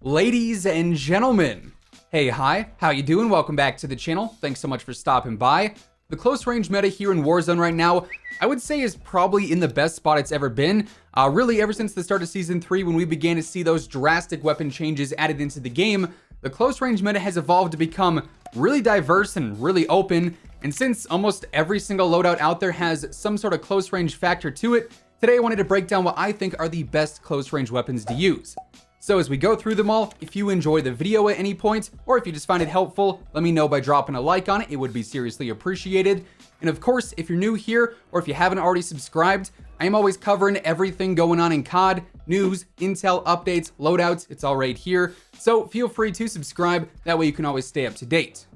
Ladies and gentlemen, hey, hi, how you doing? Welcome back to the channel. Thanks so much for stopping by. The close range meta here in Warzone right now, I would say is probably in the best spot it's ever been. Really, ever since the start of Season 3, when we began to see those drastic weapon changes added into the game, the close range meta has evolved to become really diverse and really open. And since almost every single loadout out there has some sort of close range factor to it, today I wanted to break down what I think are the best close range weapons to use. So as we go through them all, if you enjoy the video at any point, or if you just find it helpful, let me know by dropping a like on it. It would be seriously appreciated. And of course, if you're new here, or if you haven't already subscribed, I am always covering everything going on in COD, news, intel, updates, loadouts, it's all right here. So feel free to subscribe, that way you can always stay up to date.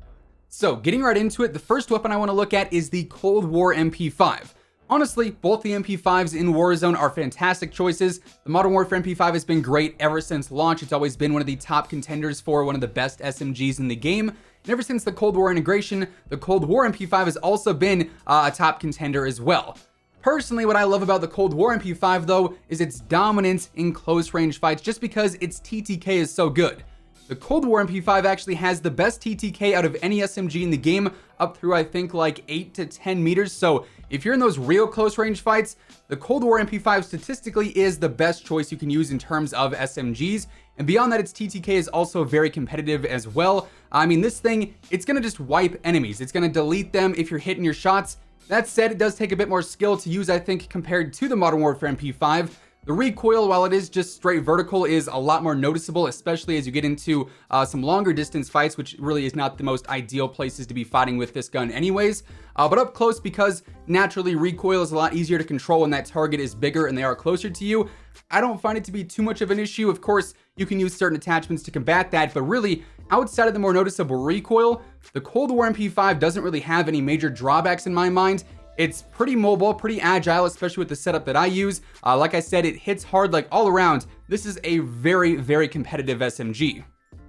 So getting right into it, the first weapon I want to look at is the Cold War MP5. Honestly, both the MP5s in Warzone are fantastic choices. The Modern Warfare MP5 has been great ever since launch. It's always been one of the top contenders for one of the best SMGs in the game. And ever since the Cold War integration, the Cold War MP5 has also been a top contender as well. Personally, what I love about the Cold War MP5 though, is its dominance in close range fights just because its TTK is so good. The Cold War MP5 actually has the best TTK out of any SMG in the game, up through I think like 8 to 10 meters. So if you're in those real close range fights, the Cold War MP5 statistically is the best choice you can use in terms of SMGs. And beyond that, its TTK is also very competitive as well. I mean, this thing, it's gonna just wipe enemies. It's gonna delete them if you're hitting your shots. That said, it does take a bit more skill to use, I think, compared to the Modern Warfare MP5. The recoil, while it is just straight vertical, is a lot more noticeable, especially as you get into some longer distance fights, which really is not the most ideal places to be fighting with this gun anyways. But up close, because naturally recoil is a lot easier to control when that target is bigger and they are closer to you, I don't find it to be too much of an issue. Of course, you can use certain attachments to combat that, but really, outside of the more noticeable recoil, the Cold War MP5 doesn't really have any major drawbacks in my mind. It's pretty mobile, pretty agile, especially with the setup that I use. Like I said, it hits hard like all around. This is a very, very competitive SMG.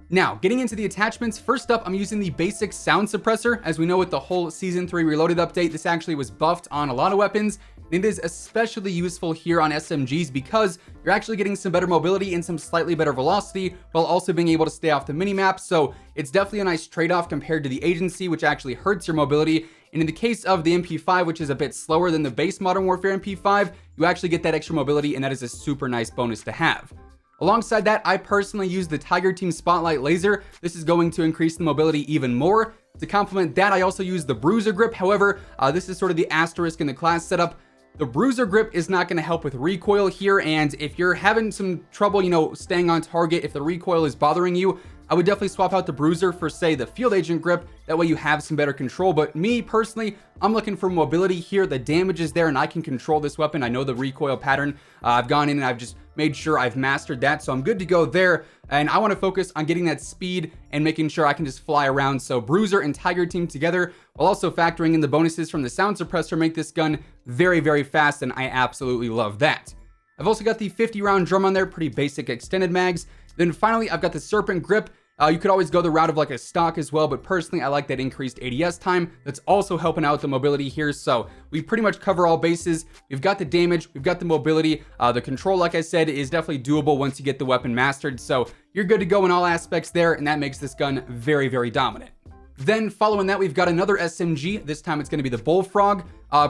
Now, getting into the attachments, first up, I'm using the basic sound suppressor. As we know with the whole Season 3 Reloaded update, this actually was buffed on a lot of weapons. And it is especially useful here on SMGs because you're actually getting some better mobility and some slightly better velocity while also being able to stay off the minimap. So it's definitely a nice trade-off compared to the agency, which actually hurts your mobility. And in the case of the MP5, which is a bit slower than the base Modern Warfare MP5, you actually get that extra mobility, and that is a super nice bonus to have. Alongside that, I personally use the Tiger Team Spotlight Laser. This is going to increase the mobility even more. To complement that, I also use the Bruiser Grip. However, this is sort of the asterisk in the class setup. The Bruiser Grip is not going to help with recoil here, and if you're having some trouble, staying on target, if the recoil is bothering you, I would definitely swap out the Bruiser for, say, the Field Agent Grip. That way you have some better control. But me, personally, I'm looking for mobility here. The damage is there, and I can control this weapon. I know the recoil pattern. I've gone in and I've just made sure I've mastered that, so I'm good to go there. And I want to focus on getting that speed and making sure I can just fly around. So Bruiser and Tiger Team together, while also factoring in the bonuses from the sound suppressor, make this gun very, very fast, and I absolutely love that. I've also got the 50-round drum on there, pretty basic extended mags. Then finally, I've got the Serpent Grip. You could always go the route of like a stock as well, but personally, I like that increased ADS time. That's also helping out the mobility here. So we pretty much cover all bases. We've got the damage, we've got the mobility. The control, like I said, is definitely doable once you get the weapon mastered. So you're good to go in all aspects there, and that makes this gun very, very dominant. Then following that, we've got another SMG. This time it's going to be the Bullfrog.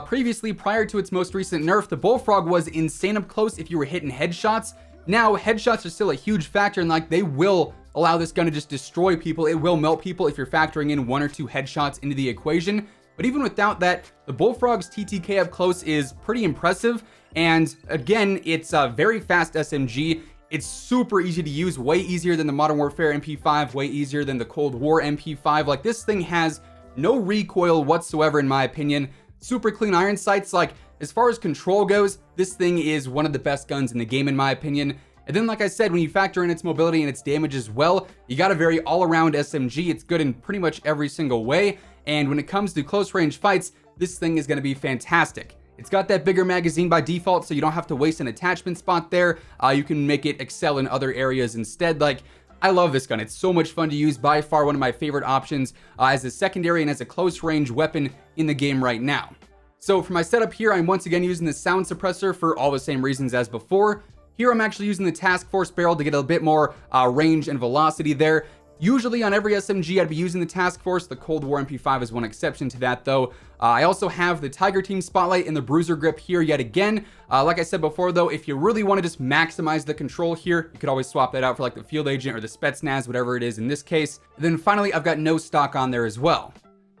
Previously, prior to its most recent nerf, the Bullfrog was insane up close if you were hitting headshots. Now, headshots are still a huge factor, and like they will allow this gun to just destroy people. It will melt people if you're factoring in 1 or 2 headshots into the equation. But even without that, the Bullfrog's TTK up close is pretty impressive. And again, it's a very fast SMG. It's super easy to use, way easier than the Modern Warfare MP5, way easier than the Cold War MP5. Like, this thing has no recoil whatsoever, in my opinion. Super clean iron sights. Like, as far as control goes, this thing is one of the best guns in the game, in my opinion. And then, like I said, when you factor in its mobility and its damage as well, you got a very all-around SMG. It's good in pretty much every single way. And when it comes to close-range fights, this thing is going to be fantastic. It's got that bigger magazine by default, so you don't have to waste an attachment spot there. You can make it excel in other areas instead. Like, I love this gun. It's so much fun to use. By far one of my favorite options as a secondary and as a close-range weapon in the game right now. So for my setup here, I'm once again using the sound suppressor for all the same reasons as before. Here I'm actually using the Task Force barrel to get a bit more range and velocity there. Usually on every SMG I'd be using the Task Force. The Cold War MP5 is one exception to that though. I also have the Tiger Team Spotlight and the Bruiser Grip here yet again. Like I said before though, if you really want to just maximize the control here, you could always swap that out for like the Field Agent or the Spetsnaz, whatever it is in this case. Then finally, I've got no stock on there as well.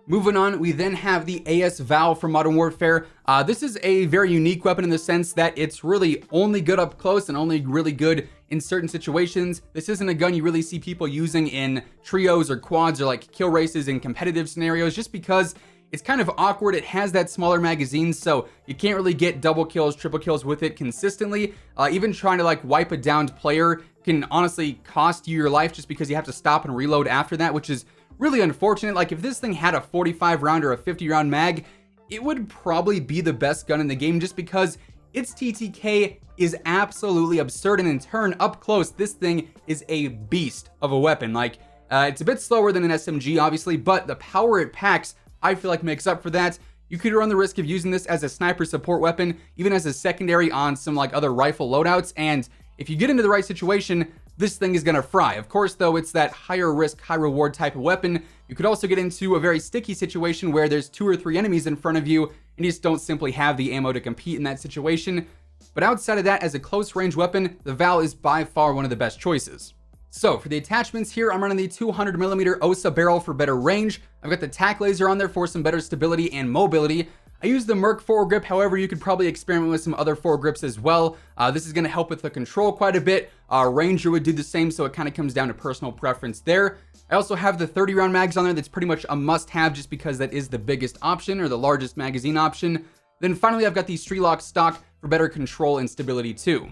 Moving on, we then have the AS Val from Modern Warfare. This is a very unique weapon in the sense that it's really only good up close and only really good in certain situations. This isn't a gun you really see people using in trios or quads or like kill races in competitive scenarios, just because it's kind of awkward. It has that smaller magazine, so you can't really get double kills, triple kills with it consistently. Even trying to like wipe a downed player can honestly cost you your life just because you have to stop and reload after that, which is really unfortunate. Like if this thing had a 45 round or a 50 round mag, it would probably be the best gun in the game just because its TTK is absolutely absurd. And in turn, up close, this thing is a beast of a weapon. Like it's a bit slower than an SMG, obviously, but the power it packs, I feel like makes up for that. You could run the risk of using this as a sniper support weapon, even as a secondary on some like other rifle loadouts. And if you get into the right situation, this thing is gonna fry. Of course, though, it's that higher risk, high reward type of weapon. You could also get into a very sticky situation where there's 2 or 3 enemies in front of you and you just don't simply have the ammo to compete in that situation. But outside of that, as a close range weapon, the Val is by far one of the best choices. So for the attachments here, I'm running the 200mm OSA barrel for better range. I've got the tack laser on there for some better stability and mobility. I use the Merc foregrip, however, you could probably experiment with some other foregrips as well. This is going to help with the control quite a bit. Ranger would do the same, so it kind of comes down to personal preference there. I also have the 30 round mags on there. That's pretty much a must have just because that is the biggest option or the largest magazine option. Then finally, I've got the Streetlock stock for better control and stability too.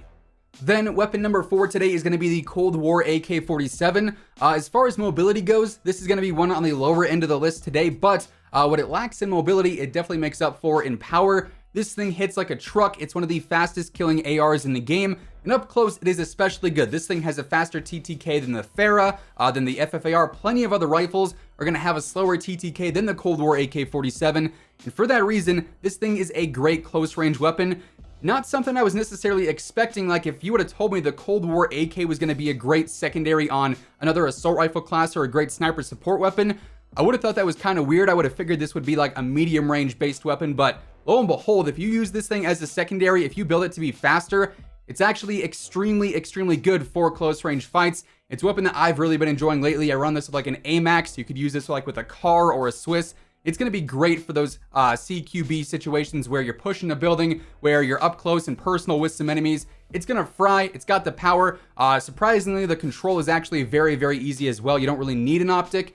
Then weapon number 4 today is going to be the Cold War AK-47. As far as mobility goes, this is going to be one on the lower end of the list today, but what it lacks in mobility, it definitely makes up for in power. This thing hits like a truck. It's one of the fastest killing ARs in the game, and up close, it is especially good. This thing has a faster TTK than the Farah, than the FFAR. Plenty of other rifles are going to have a slower TTK than the Cold War AK-47, and for that reason, this thing is a great close range weapon. Not something I was necessarily expecting. Like if you would have told me the Cold War AK was going to be a great secondary on another assault rifle class or a great sniper support weapon, I would have thought that was kind of weird. I would have figured this would be like a medium range based weapon, but lo and behold, if you use this thing as a secondary, if you build it to be faster, it's actually extremely good for close range fights. It's a weapon that I've really been enjoying lately. I run this with like an AMAX. You could use this like with a car or a Swiss. It's going to be great for those CQB situations where you're pushing a building, where you're up close and personal with some enemies. It's going to fry. It's got the power. Surprisingly, the control is actually very easy as well. You don't really need an optic,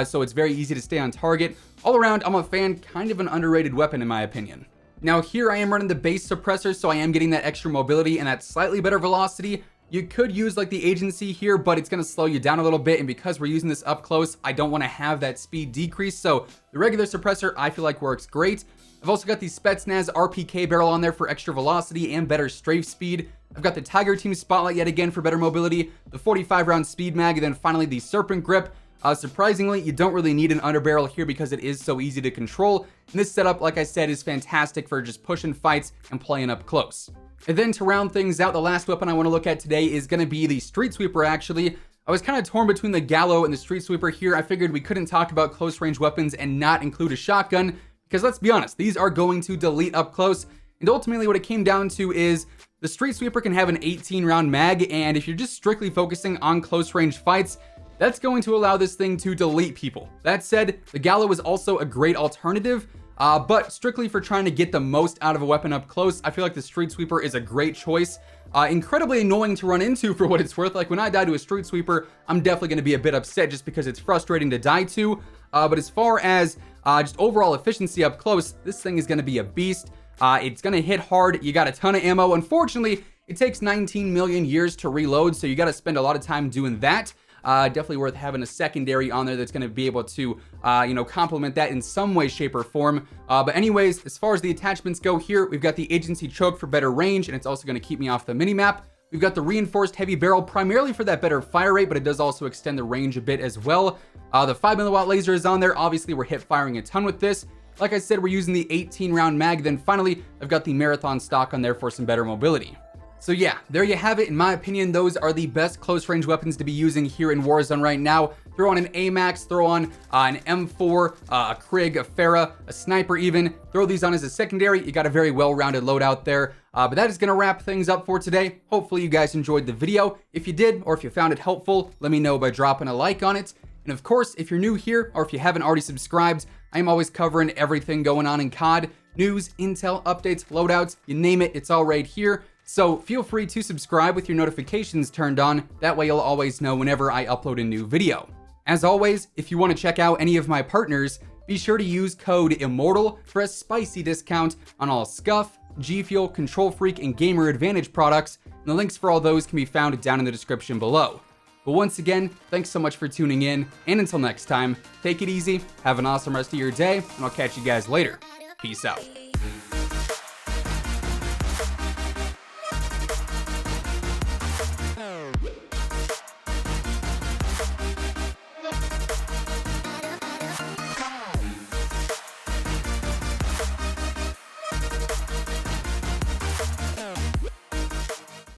so it's very easy to stay on target. All around, I'm a fan. Kind of an underrated weapon in my opinion. Now here I am running the base suppressor, so I am getting that extra mobility and that slightly better velocity. You could use like the agency here, but it's going to slow you down a little bit. And because we're using this up close, I don't want to have that speed decrease. So the regular suppressor, I feel like works great. I've also got the Spetsnaz RPK barrel on there for extra velocity and better strafe speed. I've got the Tiger Team Spotlight yet again for better mobility, the 45 round speed mag, and then finally the Serpent Grip. Surprisingly, you don't really need an underbarrel here because it is so easy to control. And this setup, like I said, is fantastic for just pushing fights and playing up close. And then to round things out, the last weapon I want to look at today is going to be the Streetsweeper, actually. I was kind of torn between the Gallo and the Streetsweeper here. I figured we couldn't talk about close range weapons and not include a shotgun, because let's be honest, these are going to delete up close. And ultimately what it came down to is the Streetsweeper can have an 18 round mag, and if you're just strictly focusing on close range fights, that's going to allow this thing to delete people. That said, the Gallo is also a great alternative, but strictly for trying to get the most out of a weapon up close, I feel like the Streetsweeper is a great choice. Incredibly annoying to run into for what it's worth. Like when I die to a Streetsweeper, I'm definitely going to be a bit upset just because it's frustrating to die to. But as far as just overall efficiency up close, this thing is going to be a beast. It's going to hit hard. You got a ton of ammo. Unfortunately, it takes 19 million years to reload, so you got to spend a lot of time doing that. Definitely worth having a secondary on there that's going to be able to, complement that in some way, shape, or form. But anyways, as far as the attachments go here, we've got the agency choke for better range, and it's also going to keep me off the minimap. We've got the reinforced heavy barrel primarily for that better fire rate, but it does also extend the range a bit as well. The 5mm laser is on there. Obviously, we're hip firing a ton with this. Like I said, we're using the 18 round mag. Then finally, I've got the marathon stock on there for some better mobility. So yeah, there you have it. In my opinion, those are the best close range weapons to be using here in Warzone right now. Throw on an AMAX, throw on an M4, a Krig, a Farah, a Sniper even. Throw these on as a secondary. You got a very well-rounded loadout there. But that is going to wrap things up for today. Hopefully you guys enjoyed the video. If you did, or if you found it helpful, let me know by dropping a like on it. And of course, if you're new here, or if you haven't already subscribed, I am always covering everything going on in COD. News, intel, updates, loadouts, you name it, it's all right here. So feel free to subscribe with your notifications turned on. That way you'll always know whenever I upload a new video. As always, if you want to check out any of my partners, be sure to use code WHosImmortal for a spicy discount on all Scuff, G Fuel, Control Freak, and Gamer Advantage products, and the links for all those can be found down in the description below. But once again, thanks so much for tuning in, and until next time, take it easy, have an awesome rest of your day, and I'll catch you guys later. Peace out.